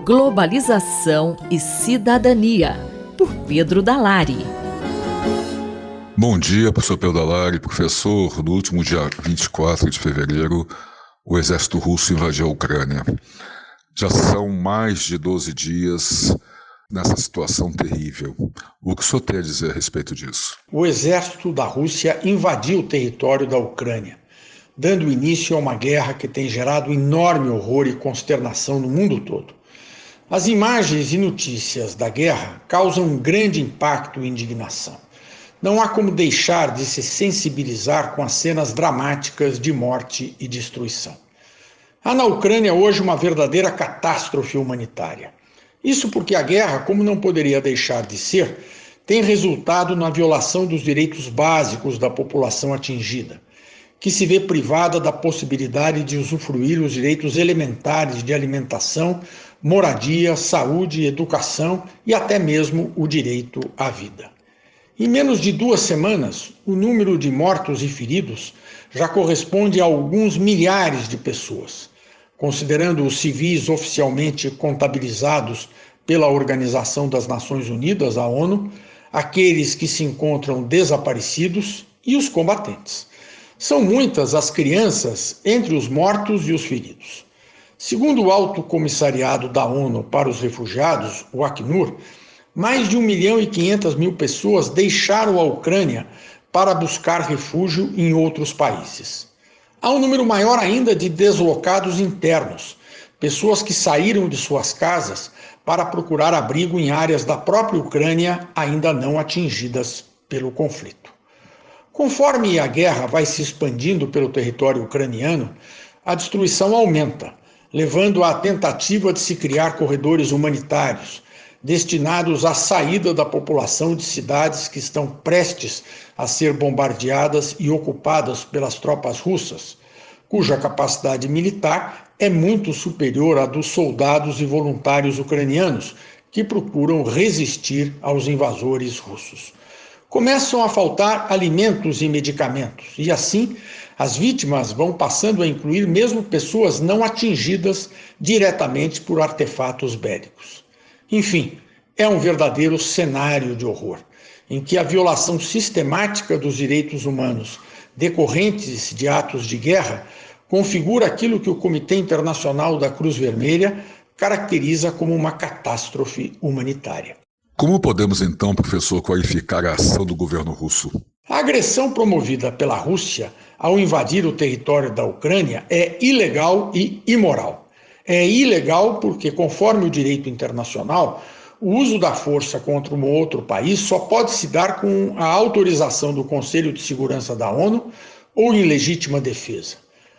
Globalização e Cidadania, por Pedro Dalari. Bom dia, professor Pedro Dalari. Professor, no último dia 24 de fevereiro, o exército russo invadiu a Ucrânia. Já são mais de 12 dias nessa situação terrível. O que o senhor tem a dizer a respeito disso? O exército da Rússia invadiu o território da Ucrânia, dando início a uma guerra que tem gerado enorme horror e consternação no mundo todo. As imagens e notícias da guerra causam um grande impacto e indignação. Não há como deixar de se sensibilizar com as cenas dramáticas de morte e destruição. Há na Ucrânia hoje uma verdadeira catástrofe humanitária. Isso porque a guerra, como não poderia deixar de ser, tem resultado na violação dos direitos básicos da população atingida, que se vê privada da possibilidade de usufruir os direitos elementares de alimentação, moradia, saúde, educação e até mesmo o direito à vida. Em menos de 2 semanas, o número de mortos e feridos já corresponde a alguns milhares de pessoas, considerando os civis oficialmente contabilizados pela Organização das Nações Unidas, a ONU, aqueles que se encontram desaparecidos e os combatentes. São muitas as crianças entre os mortos e os feridos. Segundo o Alto Comissariado da ONU para os Refugiados, o Acnur, mais de 1.500.000 pessoas deixaram a Ucrânia para buscar refúgio em outros países. Há um número maior ainda de deslocados internos, pessoas que saíram de suas casas para procurar abrigo em áreas da própria Ucrânia ainda não atingidas pelo conflito. Conforme a guerra vai se expandindo pelo território ucraniano, a destruição aumenta, levando à tentativa de se criar corredores humanitários, destinados à saída da população de cidades que estão prestes a ser bombardeadas e ocupadas pelas tropas russas, cuja capacidade militar é muito superior à dos soldados e voluntários ucranianos, que procuram resistir aos invasores russos. Começam a faltar alimentos e medicamentos, e assim as vítimas vão passando a incluir mesmo pessoas não atingidas diretamente por artefatos bélicos. Enfim, é um verdadeiro cenário de horror, em que a violação sistemática dos direitos humanos decorrentes de atos de guerra configura aquilo que o Comitê Internacional da Cruz Vermelha caracteriza como uma catástrofe humanitária. Como podemos então, professor, qualificar a ação do governo russo? A agressão promovida pela Rússia ao invadir o território da Ucrânia é ilegal e imoral. É ilegal porque, conforme o direito internacional, o uso da força contra um outro país só pode se dar com a autorização do Conselho de Segurança da ONU ou em legítima defesa.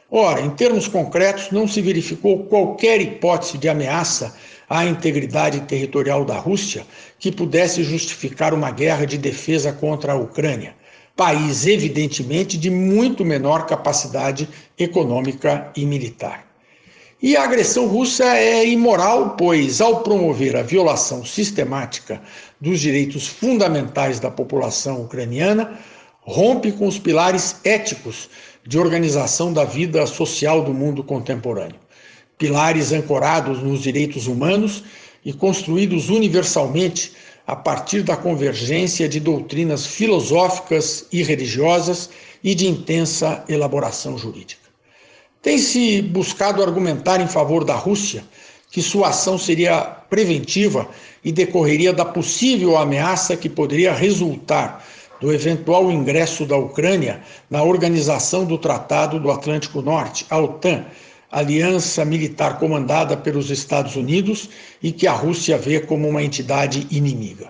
Ora, em termos concretos, não se verificou qualquer hipótese de ameaça à integridade territorial da Rússia que pudesse justificar uma guerra de defesa contra a Ucrânia, país evidentemente de muito menor capacidade econômica e militar. E a agressão russa é imoral, pois, ao promover a violação sistemática dos direitos fundamentais da população ucraniana, rompe com os pilares éticos de organização da vida social do mundo contemporâneo. Pilares ancorados nos direitos humanos e construídos universalmente a partir da convergência de doutrinas filosóficas e religiosas e de intensa elaboração jurídica. Tem-se buscado argumentar em favor da Rússia que sua ação seria preventiva e decorreria da possível ameaça que poderia resultar do eventual ingresso da Ucrânia na Organização do Tratado do Atlântico Norte, a OTAN, aliança militar comandada pelos Estados Unidos e que a Rússia vê como uma entidade inimiga.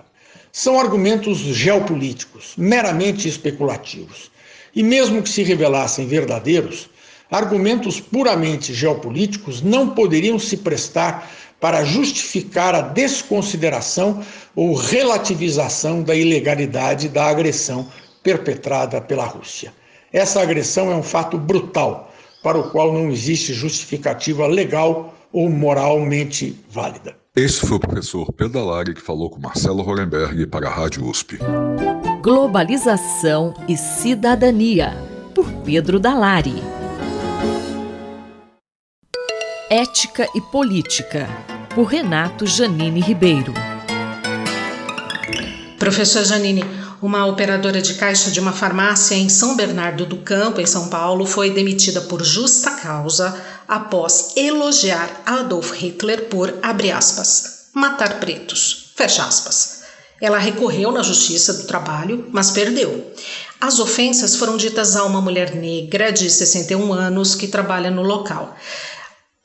São argumentos geopolíticos, meramente especulativos. E mesmo que se revelassem verdadeiros, argumentos puramente geopolíticos não poderiam se prestar para justificar a desconsideração ou relativização da ilegalidade da agressão perpetrada pela Rússia. Essa agressão é um fato brutal, para o qual não existe justificativa legal ou moralmente válida. Esse foi o professor Pedro Dalari que falou com Marcelo Hollenberg para a Rádio USP. Globalização e Cidadania, por Pedro Dalari. Ética e Política, por Renato Janine Ribeiro. Professor Janine, uma operadora de caixa de uma farmácia em São Bernardo do Campo, em São Paulo, foi demitida por justa causa após elogiar Adolf Hitler por, abre aspas, matar pretos, fecha aspas. Ela recorreu na Justiça do Trabalho, mas perdeu. As ofensas foram ditas a uma mulher negra de 61 anos que trabalha no local.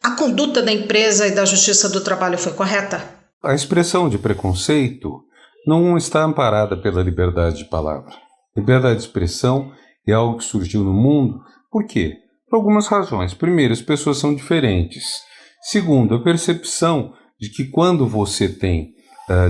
A conduta da empresa e da Justiça do Trabalho foi correta? A expressão de preconceito não está amparada pela liberdade de palavra. Liberdade de expressão é algo que surgiu no mundo. Por quê? Por algumas razões. Primeiro, as pessoas são diferentes. Segundo, a percepção de que quando você tem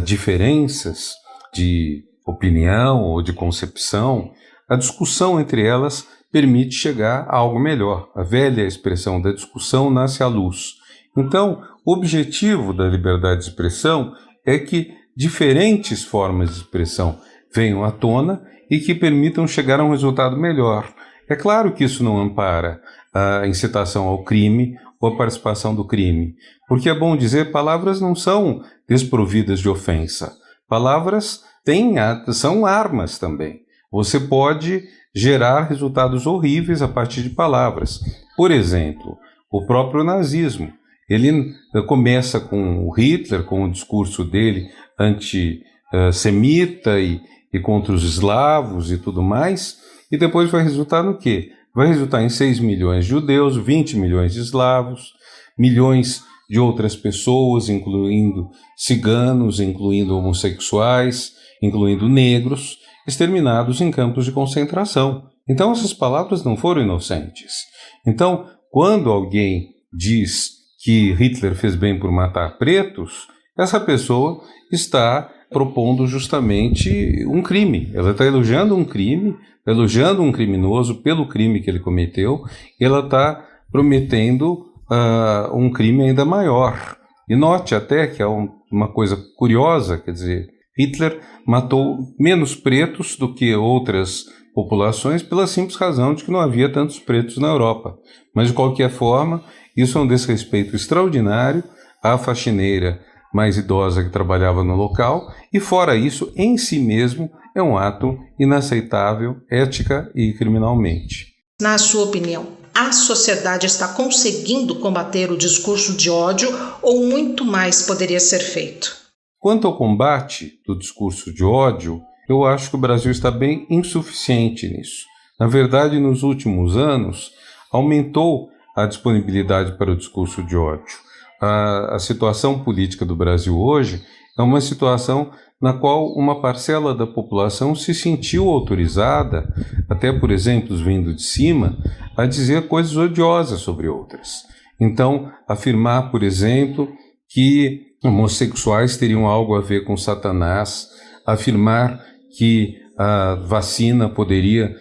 diferenças de opinião ou de concepção, a discussão entre elas permite chegar a algo melhor. A velha expressão da discussão nasce à luz. Então, o objetivo da liberdade de expressão é que diferentes formas de expressão venham à tona e que permitam chegar a um resultado melhor. É claro que isso não ampara a incitação ao crime ou a participação do crime, porque é bom dizer, palavras não são desprovidas de ofensa. Palavras são armas também. Você pode gerar resultados horríveis a partir de palavras. Por exemplo, o próprio nazismo. Ele começa com o Hitler, com o discurso dele antissemita e contra os eslavos e tudo mais, e depois vai resultar no quê? Vai resultar em 6 milhões de judeus, 20 milhões de eslavos, milhões de outras pessoas, incluindo ciganos, incluindo homossexuais, incluindo negros, exterminados em campos de concentração. Então essas palavras não foram inocentes. Então, quando alguém diz que Hitler fez bem por matar pretos, essa pessoa está propondo justamente um crime. Ela está elogiando um crime, elogiando um criminoso pelo crime que ele cometeu, e ela está prometendo um crime ainda maior. E note até que é uma coisa curiosa, quer dizer, Hitler matou menos pretos do que outras populações pela simples razão de que não havia tantos pretos na Europa. Mas, de qualquer forma, isso é um desrespeito extraordinário à faxineira mais idosa que trabalhava no local, e fora isso, em si mesmo, é um ato inaceitável, ética e criminalmente. Na sua opinião, a sociedade está conseguindo combater o discurso de ódio ou muito mais poderia ser feito? Quanto ao combate do discurso de ódio, eu acho que o Brasil está bem insuficiente nisso. Na verdade, nos últimos anos, aumentou a disponibilidade para o discurso de ódio. A situação política do Brasil hoje é uma situação na qual uma parcela da população se sentiu autorizada, até por exemplos vindo de cima, a dizer coisas odiosas sobre outras. Então, afirmar, por exemplo, que homossexuais teriam algo a ver com Satanás, afirmar que a vacina poderia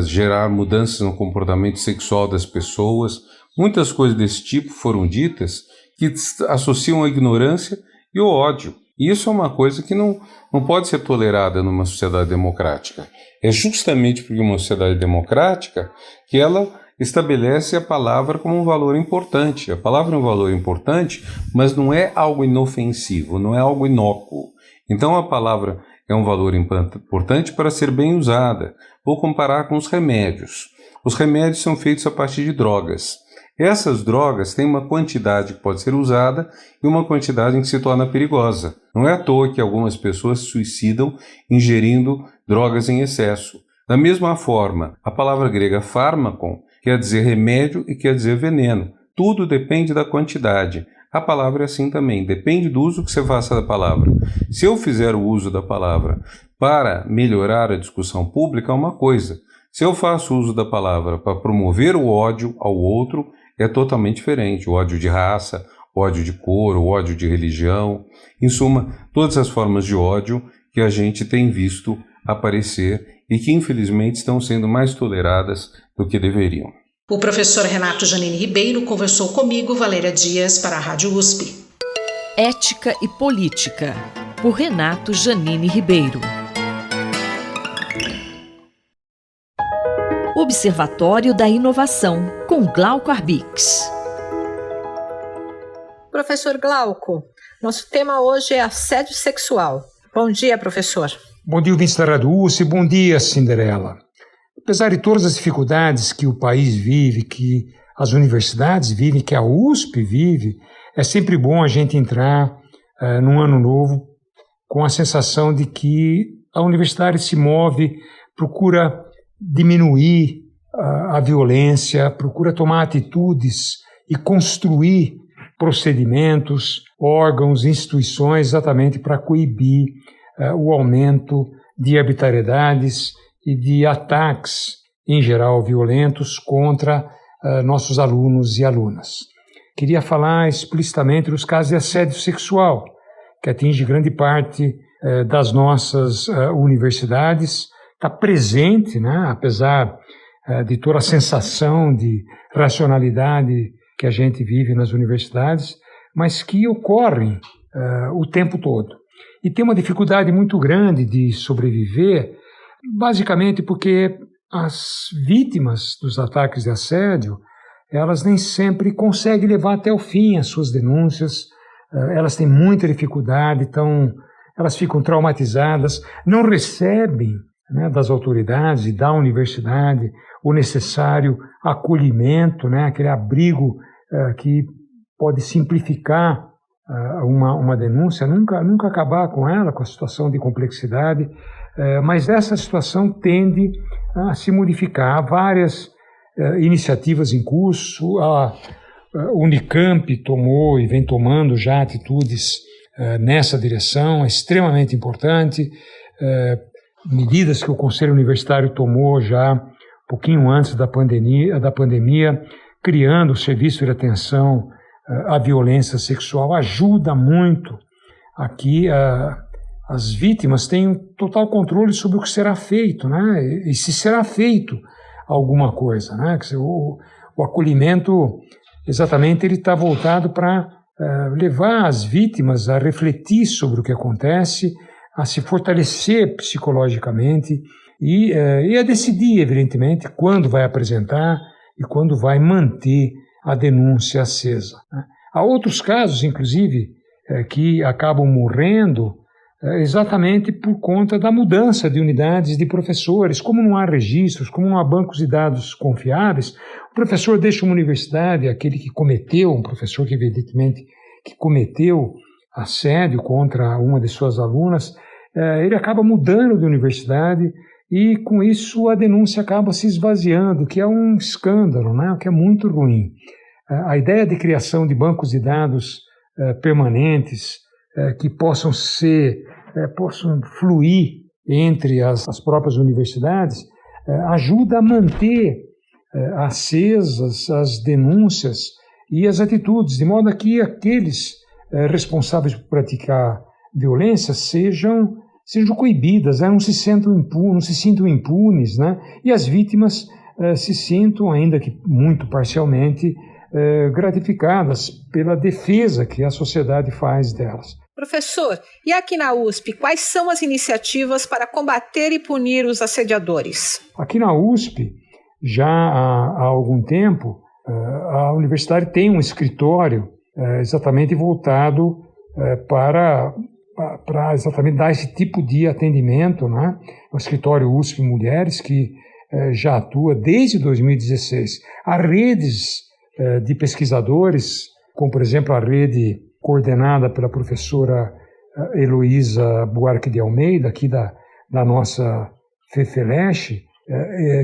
gerar mudanças no comportamento sexual das pessoas. Muitas coisas desse tipo foram ditas que associam a ignorância e o ódio. E isso é uma coisa que não pode ser tolerada numa sociedade democrática. É justamente porque uma sociedade democrática que ela estabelece a palavra como um valor importante. A palavra é um valor importante, mas não é algo inofensivo, não é algo inócuo. Então a palavra é um valor importante para ser bem usada. Vou comparar com os remédios. Os remédios são feitos a partir de drogas. Essas drogas têm uma quantidade que pode ser usada e uma quantidade em que se torna perigosa. Não é à toa que algumas pessoas se suicidam ingerindo drogas em excesso. Da mesma forma, a palavra grega fármacon quer dizer remédio e quer dizer veneno. Tudo depende da quantidade. A palavra é assim também, depende do uso que você faça da palavra. Se eu fizer o uso da palavra para melhorar a discussão pública, é uma coisa. Se eu faço uso da palavra para promover o ódio ao outro, é totalmente diferente. O ódio de raça, o ódio de cor, o ódio de religião. Em suma, todas as formas de ódio que a gente tem visto aparecer e que infelizmente estão sendo mais toleradas do que deveriam. O professor Renato Janine Ribeiro conversou comigo, Valéria Dias, para a Rádio USP. Ética e Política, por Renato Janine Ribeiro. Observatório da Inovação, com Glauco Arbix. Professor Glauco, nosso tema hoje é assédio sexual. Bom dia, professor. Bom dia, ouvintes da Rádio USP. Bom dia, Cinderela. Apesar de todas as dificuldades que o país vive, que as universidades vivem, que a USP vive, é sempre bom a gente entrar num ano novo com a sensação de que a universidade se move, procura diminuir a violência, procura tomar atitudes e construir procedimentos, órgãos, instituições exatamente para coibir o aumento de arbitrariedades e de ataques, em geral violentos, contra nossos alunos e alunas. Queria falar explicitamente dos casos de assédio sexual, que atinge grande parte das nossas universidades, está presente, né, apesar de toda a sensação de racionalidade que a gente vive nas universidades, mas que ocorrem o tempo todo. E tem uma dificuldade muito grande de sobreviver, basicamente porque as vítimas dos ataques de assédio, elas nem sempre conseguem levar até o fim as suas denúncias, elas têm muita dificuldade, então elas ficam traumatizadas, não recebem, né, das autoridades e da universidade o necessário acolhimento, né, aquele abrigo que pode simplificar uma denúncia, nunca acabar com ela, com a situação de complexidade, mas essa situação tende a se modificar. Há várias iniciativas em curso, a Unicamp tomou e vem tomando já atitudes nessa direção, é extremamente importante, medidas que o Conselho Universitário tomou já um pouquinho antes da pandemia, criando o Serviço de Atenção à Violência Sexual, ajuda muito aqui. As vítimas têm um total controle sobre o que será feito, né? E se será feito alguma coisa, né? O acolhimento, exatamente, ele está voltado para levar as vítimas a refletir sobre o que acontece, a se fortalecer psicologicamente e a decidir, evidentemente, quando vai apresentar e quando vai manter a denúncia acesa. Há outros casos, inclusive, que acabam morrendo exatamente por conta da mudança de unidades de professores. Como não há registros, como não há bancos de dados confiáveis, o professor deixa uma universidade, aquele que cometeu, um professor que evidentemente que cometeu assédio contra uma de suas alunas, ele acaba mudando de universidade e com isso a denúncia acaba se esvaziando, que é um escândalo, né? O que é muito ruim. A ideia de criação de bancos de dados permanentes que possam fluir entre as próprias universidades ajuda a manter acesas as denúncias e as atitudes, de modo que aqueles responsáveis por praticar violência sejam coibidas, né? Não se sintam impunes, né? E as vítimas se sintam, ainda que muito parcialmente, gratificadas pela defesa que a sociedade faz delas. Professor, e aqui na USP, quais são as iniciativas para combater e punir os assediadores? Aqui na USP, já há algum tempo, a universidade tem um escritório exatamente voltado para exatamente dar esse tipo de atendimento, né? O escritório USP Mulheres, que já atua desde 2016. Há redes de pesquisadores, como por exemplo a rede coordenada pela professora Heloísa Buarque de Almeida, aqui da nossa FEFELESH,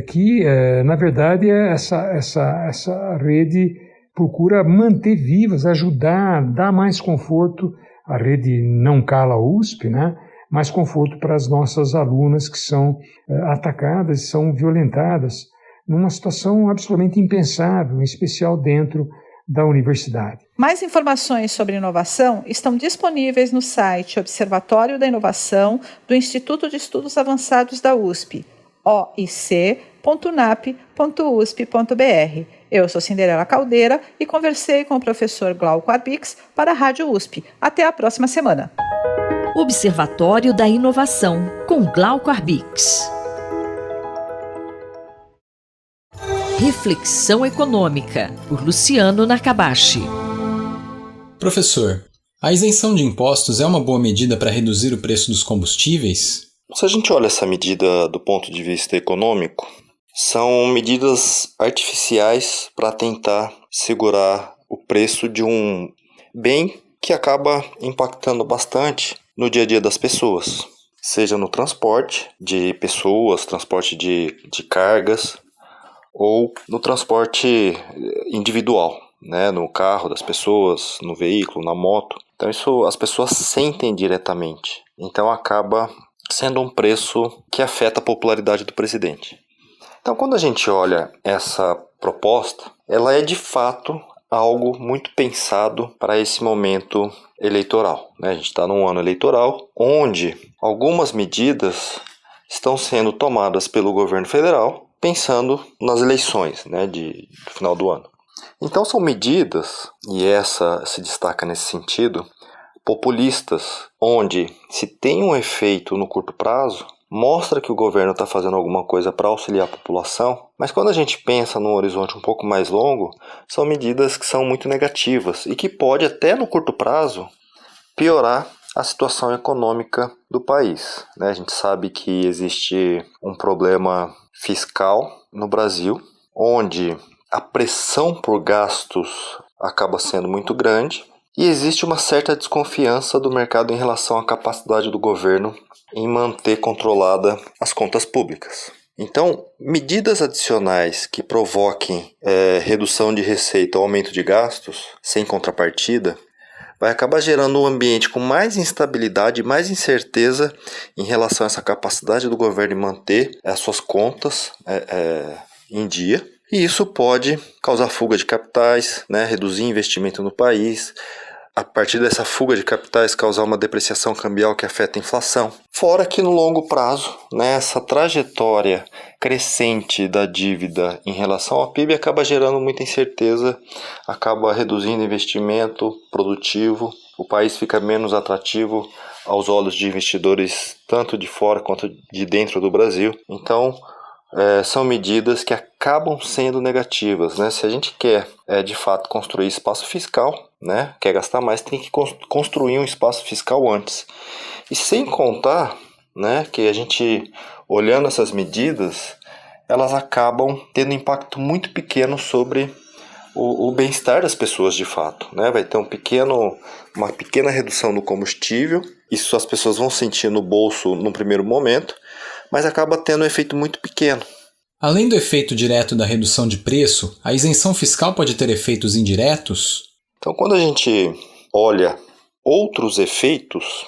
que na verdade essa rede procura manter vivas, ajudar, dar mais conforto. A rede Não Cala USP, né? Mais conforto para as nossas alunas que são atacadas, são violentadas numa situação absolutamente impensável, em especial dentro da universidade. Mais informações sobre inovação estão disponíveis no site Observatório da Inovação do Instituto de Estudos Avançados da USP, oic.unap.usp.br. Eu sou Cinderela Caldeira e conversei com o professor Glauco Arbix para a Rádio USP. Até a próxima semana. Observatório da Inovação, com Glauco Arbix. Reflexão Econômica, por Luciano Nakabashi. Professor, a isenção de impostos é uma boa medida para reduzir o preço dos combustíveis? Se a gente olha essa medida do ponto de vista econômico, são medidas artificiais para tentar segurar o preço de um bem que acaba impactando bastante no dia a dia das pessoas, seja no transporte de pessoas, transporte de cargas ou no transporte individual, né? No carro das pessoas, no veículo, na moto. Então isso as pessoas sentem diretamente. Então acaba sendo um preço que afeta a popularidade do presidente. Então quando a gente olha essa proposta, ela é de fato algo muito pensado para esse momento eleitoral, né? A gente está num ano eleitoral onde algumas medidas estão sendo tomadas pelo governo federal pensando nas eleições, né, do final do ano. Então são medidas, e essa se destaca nesse sentido, populistas, onde se tem um efeito no curto prazo, mostra que o governo está fazendo alguma coisa para auxiliar a população, mas quando a gente pensa num horizonte um pouco mais longo, são medidas que são muito negativas e que pode até no curto prazo piorar a situação econômica do país, né? A gente sabe que existe um problema fiscal no Brasil, onde a pressão por gastos acaba sendo muito grande e existe uma certa desconfiança do mercado em relação à capacidade do governo em manter controlada as contas públicas. Então, medidas adicionais que provoquem redução de receita ou aumento de gastos, sem contrapartida, vai acabar gerando um ambiente com mais instabilidade, mais incerteza em relação a essa capacidade do governo em manter as suas contas em dia. E isso pode causar fuga de capitais, né, reduzir investimento no país, a partir dessa fuga de capitais causar uma depreciação cambial que afeta a inflação. Fora que no longo prazo, né, essa trajetória crescente da dívida em relação ao PIB acaba gerando muita incerteza, acaba reduzindo investimento produtivo, o país fica menos atrativo aos olhos de investidores tanto de fora quanto de dentro do Brasil. Então, são medidas que acabam sendo negativas, né? Se a gente quer, de fato, construir espaço fiscal, né? Quer gastar mais, tem que construir um espaço fiscal antes. E sem contar, né, que a gente, olhando essas medidas, elas acabam tendo um impacto muito pequeno sobre o bem-estar das pessoas de fato, né? Vai ter uma pequena redução no combustível, isso as pessoas vão sentir no bolso no primeiro momento, mas acaba tendo um efeito muito pequeno. Além do efeito direto da redução de preço, a isenção fiscal pode ter efeitos indiretos? Então, quando a gente olha outros efeitos,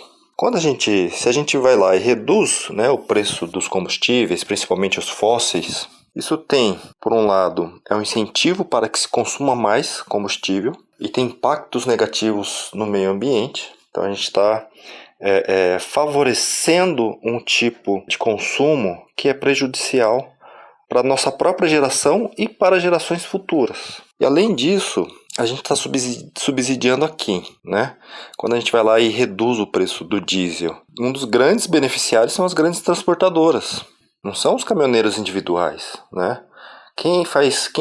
se a gente vai lá e reduz, né, o preço dos combustíveis, principalmente os fósseis, isso tem, por um lado, um incentivo para que se consuma mais combustível e tem impactos negativos no meio ambiente. Então, a gente está favorecendo um tipo de consumo que é prejudicial para a nossa própria geração e para gerações futuras. E além disso, a gente está subsidiando aqui, né? Quando a gente vai lá e reduz o preço do diesel, um dos grandes beneficiários são as grandes transportadoras, não são os caminhoneiros individuais, né? Quem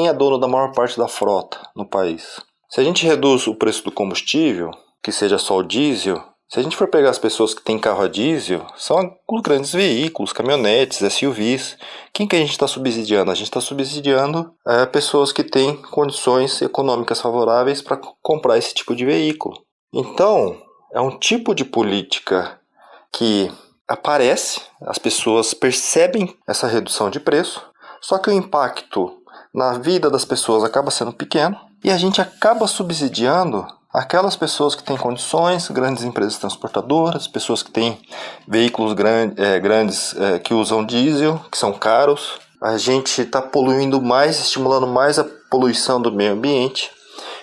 é dono da maior parte da frota no país? Se a gente reduz o preço do combustível, que seja só o diesel, se a gente for pegar as pessoas que têm carro a diesel, são os grandes veículos, caminhonetes, SUVs. Quem que a gente está subsidiando? A gente está subsidiando pessoas que têm condições econômicas favoráveis para comprar esse tipo de veículo. Então, é um tipo de política que aparece, as pessoas percebem essa redução de preço, só que o impacto na vida das pessoas acaba sendo pequeno e a gente acaba subsidiando aquelas pessoas que têm condições, grandes empresas transportadoras, pessoas que têm veículos grandes que usam diesel, que são caros. A gente está poluindo mais, estimulando mais a poluição do meio ambiente.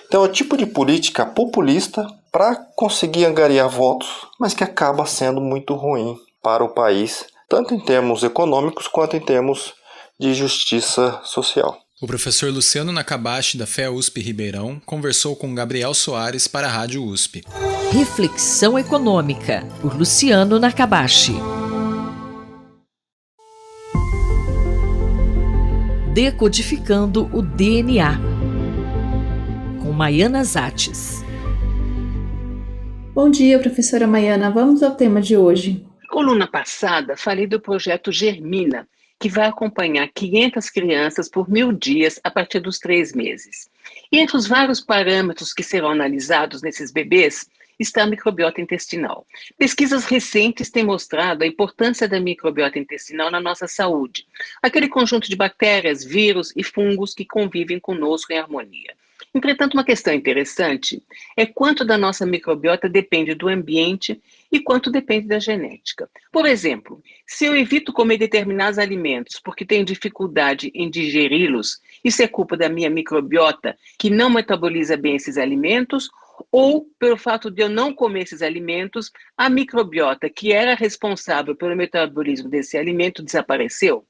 Então é o tipo de política populista para conseguir angariar votos, mas que acaba sendo muito ruim para o país, tanto em termos econômicos quanto em termos de justiça social. O professor Luciano Nakabashi, da FEA-USP Ribeirão, conversou com Gabriel Soares para a Rádio USP. Reflexão Econômica, por Luciano Nakabashi. Decodificando o DNA, com Maiana Zates. Bom dia, professora Maiana. Vamos ao tema de hoje. Na coluna passada, falei do projeto Germina, que vai acompanhar 500 crianças por 1.000 dias a partir dos 3 meses. E entre os vários parâmetros que serão analisados nesses bebês, está a microbiota intestinal. Pesquisas recentes têm mostrado a importância da microbiota intestinal na nossa saúde, aquele conjunto de bactérias, vírus e fungos que convivem conosco em harmonia. Entretanto, uma questão interessante é quanto da nossa microbiota depende do ambiente e quanto depende da genética. Por exemplo, se eu evito comer determinados alimentos porque tenho dificuldade em digeri-los, isso é culpa da minha microbiota que não metaboliza bem esses alimentos, ou pelo fato de eu não comer esses alimentos, a microbiota que era responsável pelo metabolismo desse alimento desapareceu?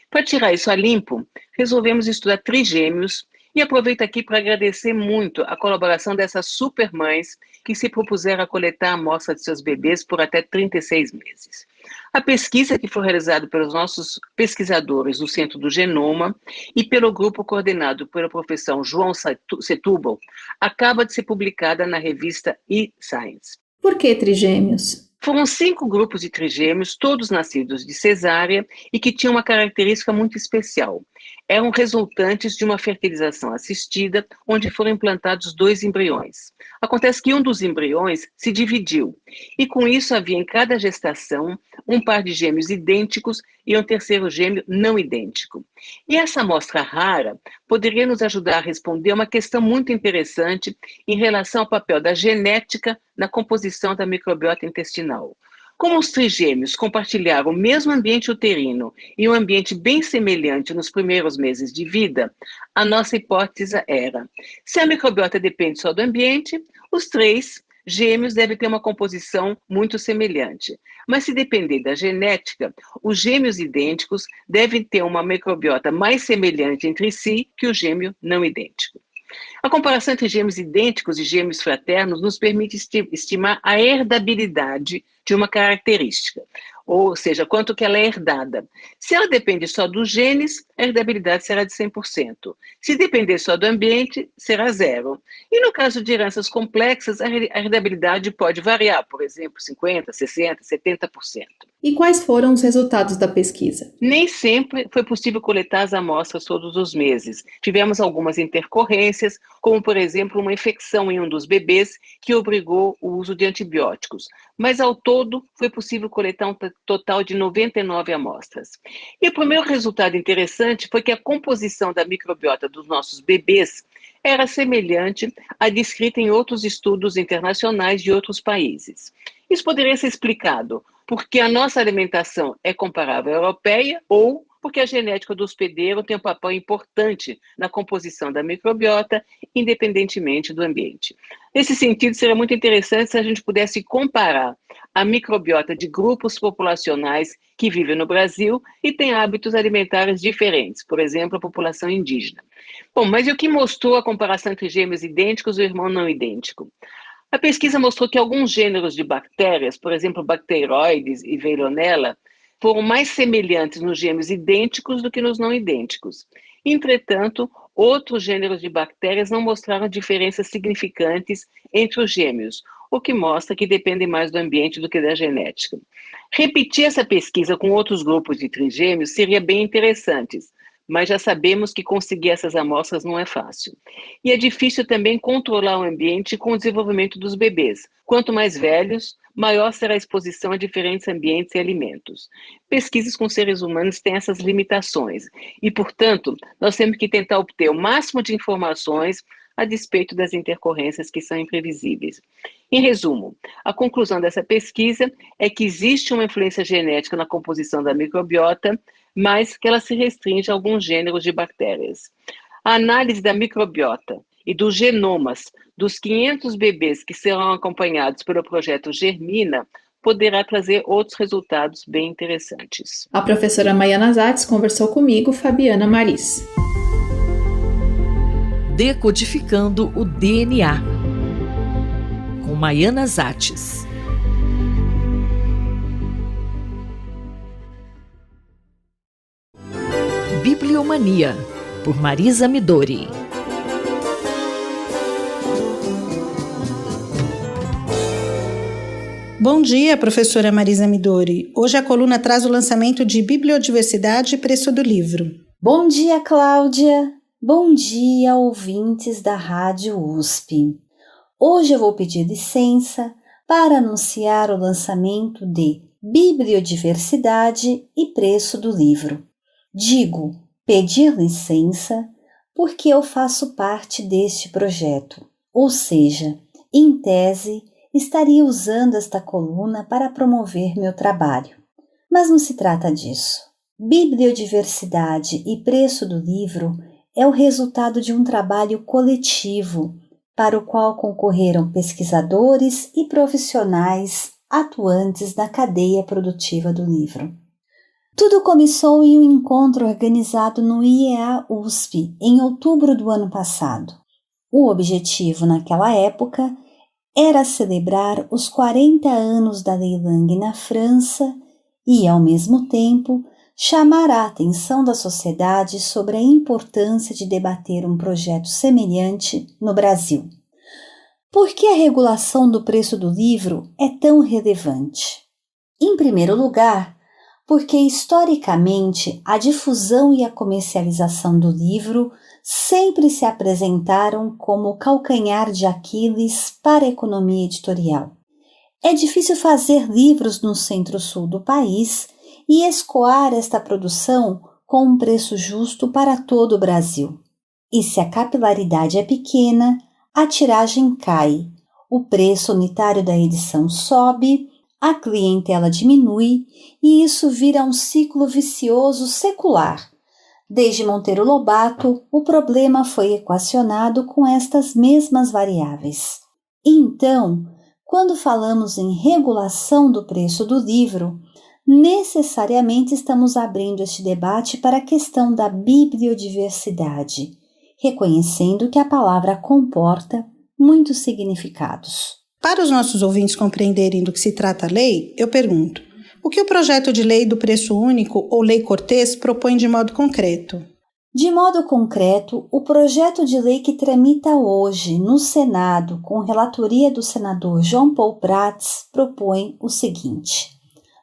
Para tirar isso a limpo, resolvemos estudar trigêmeos e aproveito aqui para agradecer muito a colaboração dessas supermães que se propuseram a coletar a amostra de seus bebês por até 36 meses. A pesquisa, que foi realizada pelos nossos pesquisadores do Centro do Genoma e pelo grupo coordenado pelo professor João Setúbal, acaba de ser publicada na revista eScience. Por que trigêmeos? Foram 5 grupos de trigêmeos, todos nascidos de cesárea e que tinham uma característica muito especial. Eram resultantes de uma fertilização assistida, onde foram implantados 2 embriões. Acontece que um dos embriões se dividiu, e com isso havia em cada gestação um par de gêmeos idênticos e um terceiro gêmeo não idêntico. E essa amostra rara poderia nos ajudar a responder uma questão muito interessante em relação ao papel da genética na composição da microbiota intestinal. Como os trigêmeos compartilharam o mesmo ambiente uterino e um ambiente bem semelhante nos primeiros meses de vida, a nossa hipótese era: se a microbiota depende só do ambiente, os 3 gêmeos devem ter uma composição muito semelhante. Mas se depender da genética, os gêmeos idênticos devem ter uma microbiota mais semelhante entre si que o gêmeo não idêntico. A comparação entre gêmeos idênticos e gêmeos fraternos nos permite estimar a herdabilidade de uma característica, ou seja, quanto que ela é herdada. Se ela depende só dos genes, a herdabilidade será de 100%. Se depender só do ambiente, será 0%. E no caso de heranças complexas, a herdabilidade pode variar, por exemplo, 50%, 60%, 70%. E quais foram os resultados da pesquisa? Nem sempre foi possível coletar as amostras todos os meses. Tivemos algumas intercorrências, como, por exemplo, uma infecção em um dos bebês que obrigou o uso de antibióticos. Mas, ao todo, foi possível coletar um total de 99 amostras. E o primeiro resultado interessante foi que a composição da microbiota dos nossos bebês era semelhante à descrita em outros estudos internacionais de outros países. Isso poderia ser explicado porque a nossa alimentação é comparável à europeia ou porque a genética do hospedeiro tem um papel importante na composição da microbiota, independentemente do ambiente. Nesse sentido, seria muito interessante se a gente pudesse comparar a microbiota de grupos populacionais que vivem no Brasil e têm hábitos alimentares diferentes, por exemplo, a população indígena. Bom, mas e o que mostrou a comparação entre gêmeos idênticos e o irmão não idêntico? A pesquisa mostrou que alguns gêneros de bactérias, por exemplo, Bacteroides e Veillonella, foram mais semelhantes nos gêmeos idênticos do que nos não idênticos. Entretanto, outros gêneros de bactérias não mostraram diferenças significantes entre os gêmeos, o que mostra que dependem mais do ambiente do que da genética. Repetir essa pesquisa com outros grupos de trigêmeos seria bem interessante, mas já sabemos que conseguir essas amostras não é fácil. E é difícil também controlar o ambiente com o desenvolvimento dos bebês. Quanto mais velhos, maior será a exposição a diferentes ambientes e alimentos. Pesquisas com seres humanos têm essas limitações e, portanto, nós temos que tentar obter o máximo de informações a despeito das intercorrências que são imprevisíveis. Em resumo, a conclusão dessa pesquisa é que existe uma influência genética na composição da microbiota, mas que ela se restringe a alguns gêneros de bactérias. A análise da microbiota e dos genomas dos 500 bebês que serão acompanhados pelo projeto Germina poderá trazer outros resultados bem interessantes. A professora Maiana Zates conversou comigo, Fabiana Maris. Decodificando o DNA, com Maiana Zates. Bibliomania, por Marisa Midori. Bom dia, professora Marisa Midori. Hoje a coluna traz o lançamento de Bibliodiversidade e Preço do Livro. Bom dia, Cláudia. Bom dia, ouvintes da Rádio USP. Hoje eu vou pedir licença para anunciar o lançamento de Bibliodiversidade e Preço do Livro. Digo pedir licença porque eu faço parte deste projeto, ou seja, em tese, estaria usando esta coluna para promover meu trabalho. Mas não se trata disso. Bibliodiversidade e Preço do Livro é o resultado de um trabalho coletivo para o qual concorreram pesquisadores e profissionais atuantes na cadeia produtiva do livro. Tudo começou em um encontro organizado no IEA USP em outubro do ano passado. O objetivo naquela época era celebrar os 40 anos da Lei Lang na França e, ao mesmo tempo, chamar a atenção da sociedade sobre a importância de debater um projeto semelhante no Brasil. Por que a regulação do preço do livro é tão relevante? Em primeiro lugar, porque historicamente a difusão e a comercialização do livro sempre se apresentaram como o calcanhar de Aquiles para a economia editorial. É difícil fazer livros no centro-sul do país e escoar esta produção com um preço justo para todo o Brasil. E se a capilaridade é pequena, a tiragem cai, o preço unitário da edição sobe, a clientela diminui e isso vira um ciclo vicioso secular. Desde Monteiro Lobato, o problema foi equacionado com estas mesmas variáveis. Então, quando falamos em regulação do preço do livro, necessariamente estamos abrindo este debate para a questão da bibliodiversidade, reconhecendo que a palavra comporta muitos significados. Para os nossos ouvintes compreenderem do que se trata a lei, eu pergunto: o que o projeto de lei do preço único ou Lei Cortês propõe de modo concreto? De modo concreto, o projeto de lei que tramita hoje no Senado, com relatoria do senador João Paul Prats, propõe o seguinte: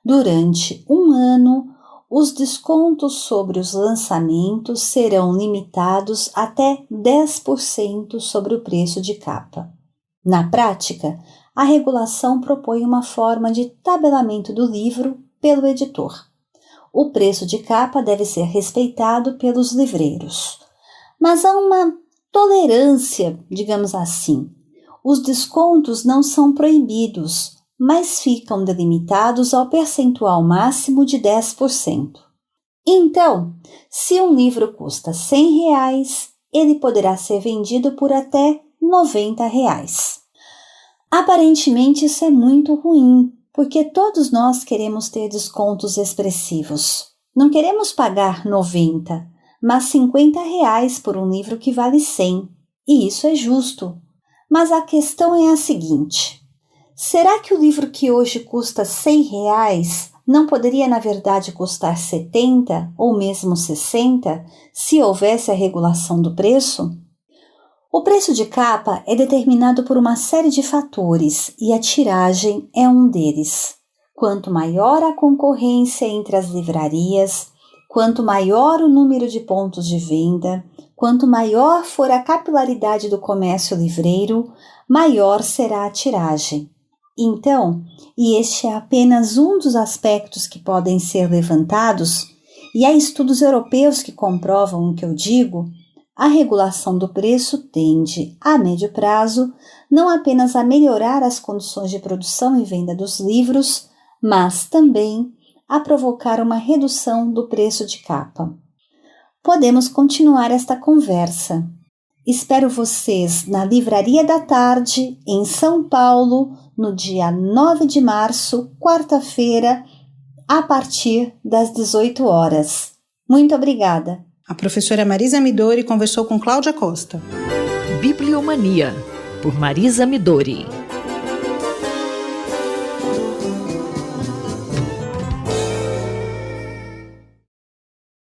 durante um ano, os descontos sobre os lançamentos serão limitados até 10% sobre o preço de capa. Na prática, a regulação propõe uma forma de tabelamento do livro pelo editor. O preço de capa deve ser respeitado pelos livreiros. Mas há uma tolerância, digamos assim. Os descontos não são proibidos, mas ficam delimitados ao percentual máximo de 10%. Então, se um livro custa R$100, ele poderá ser vendido por até R$90. Aparentemente isso é muito ruim, porque todos nós queremos ter descontos expressivos. Não queremos pagar R$90, mas R$50 por um livro que vale R$100, e isso é justo. Mas a questão é a seguinte: será que o livro que hoje custa R$100 não poderia, na verdade, custar R$70 ou mesmo R$60 se houvesse a regulação do preço? O preço de capa é determinado por uma série de fatores e a tiragem é um deles. Quanto maior a concorrência entre as livrarias, quanto maior o número de pontos de venda, quanto maior for a capilaridade do comércio livreiro, maior será a tiragem. Então, e este é apenas um dos aspectos que podem ser levantados, e há estudos europeus que comprovam o que eu digo, a regulação do preço tende, a médio prazo, não apenas a melhorar as condições de produção e venda dos livros, mas também a provocar uma redução do preço de capa. Podemos continuar esta conversa. Espero vocês na Livraria da Tarde, em São Paulo, no dia 9 de março, quarta-feira, a partir das 18 horas. Muito obrigada. A professora Marisa Midori conversou com Cláudia Costa. Bibliomania, por Marisa Midori.